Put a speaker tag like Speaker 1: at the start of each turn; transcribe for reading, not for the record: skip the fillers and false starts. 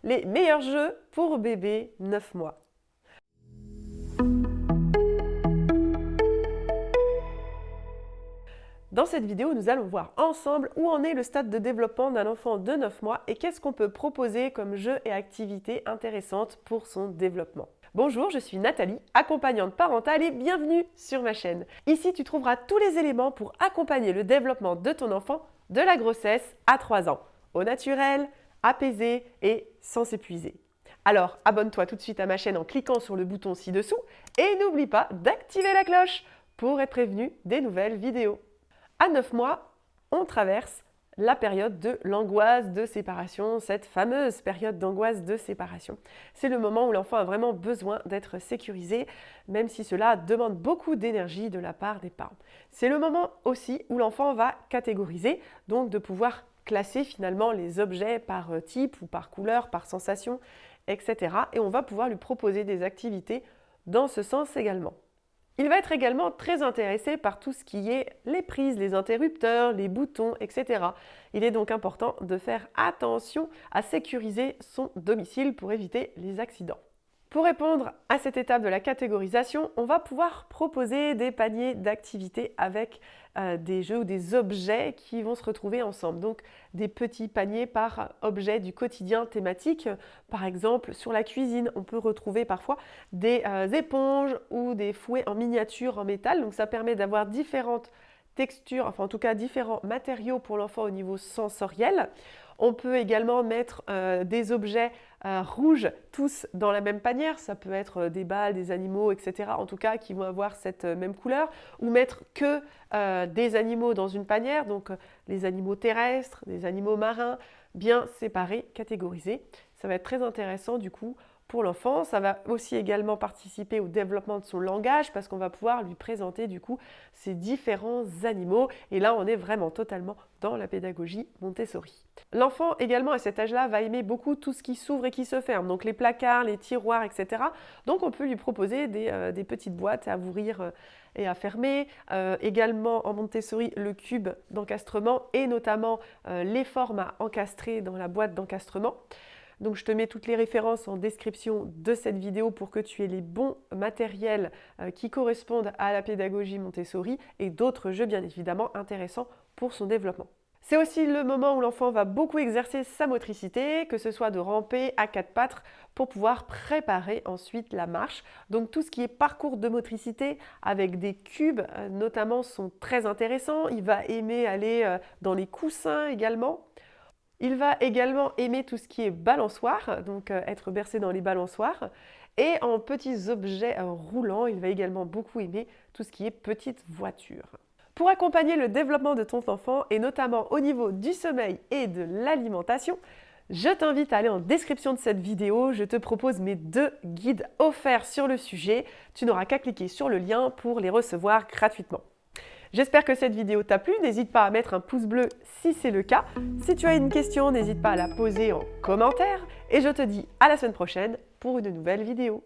Speaker 1: les meilleurs jeux pour bébé 9 mois. Dans cette vidéo, nous allons voir ensemble où en est le stade de développement d'un enfant de 9 mois et qu'est-ce qu'on peut proposer comme jeux et activités intéressantes pour son développement. Bonjour, je suis Nathalie, accompagnante parentale et bienvenue sur ma chaîne. Ici, tu trouveras tous les éléments pour accompagner le développement de ton enfant de la grossesse à 3 ans, au naturel, apaisé et sans s'épuiser. Alors, abonne-toi tout de suite à ma chaîne en cliquant sur le bouton ci-dessous et n'oublie pas d'activer la cloche pour être prévenu des nouvelles vidéos. À 9 mois, on traverse la période de l'angoisse de séparation, cette fameuse période d'angoisse de séparation. C'est le moment où l'enfant a vraiment besoin d'être sécurisé, même si cela demande beaucoup d'énergie de la part des parents. C'est le moment aussi où l'enfant va catégoriser, donc de pouvoir classer finalement les objets par type ou par couleur, par sensation, etc. Et on va pouvoir lui proposer des activités dans ce sens également. Il va être également très intéressé par tout ce qui est les prises, les interrupteurs, les boutons, etc. Il est donc important de faire attention à sécuriser son domicile pour éviter les accidents. Pour répondre à cette étape de la catégorisation, on va pouvoir proposer des paniers d'activités avec des jeux ou des objets qui vont se retrouver ensemble. Donc des petits paniers par objet du quotidien thématique. Par exemple, sur la cuisine, on peut retrouver parfois des éponges ou des fouets en miniature en métal. Donc ça permet d'avoir différentes textures, enfin en tout cas différents matériaux pour l'enfant au niveau sensoriel. On peut également mettre des objets rouges, tous dans la même panière. Ça peut être des balles, des animaux, etc. En tout cas, qui vont avoir cette même couleur. Ou mettre que des animaux dans une panière, donc les animaux terrestres, des animaux marins, bien séparés, catégorisés. Ça va être très intéressant du coup pour l'enfant. Ça va aussi également participer au développement de son langage parce qu'on va pouvoir lui présenter du coup ces différents animaux. Et là, on est vraiment totalement dans la pédagogie Montessori. L'enfant également à cet âge-là va aimer beaucoup tout ce qui s'ouvre et qui se ferme, donc les placards, les tiroirs, etc. Donc on peut lui proposer des petites boîtes à ouvrir et à fermer. Également en Montessori, le cube d'encastrement et notamment les formes à encastrer dans la boîte d'encastrement. Donc je te mets toutes les références en description de cette vidéo pour que tu aies les bons matériels qui correspondent à la pédagogie Montessori et d'autres jeux bien évidemment intéressants pour son développement. C'est aussi le moment où l'enfant va beaucoup exercer sa motricité, que ce soit de ramper à quatre pattes pour pouvoir préparer ensuite la marche. Donc tout ce qui est parcours de motricité avec des cubes notamment sont très intéressants. Il va aimer aller dans les coussins également. Il va également aimer tout ce qui est balançoire, donc être bercé dans les balançoires. Et en petits objets roulants, il va également beaucoup aimer tout ce qui est petite voiture. Pour accompagner le développement de ton enfant, et notamment au niveau du sommeil et de l'alimentation, je t'invite à aller en description de cette vidéo. Je te propose mes 2 guides offerts sur le sujet. Tu n'auras qu'à cliquer sur le lien pour les recevoir gratuitement. J'espère que cette vidéo t'a plu, n'hésite pas à mettre un pouce bleu si c'est le cas. Si tu as une question, n'hésite pas à la poser en commentaire et je te dis à la semaine prochaine pour une nouvelle vidéo.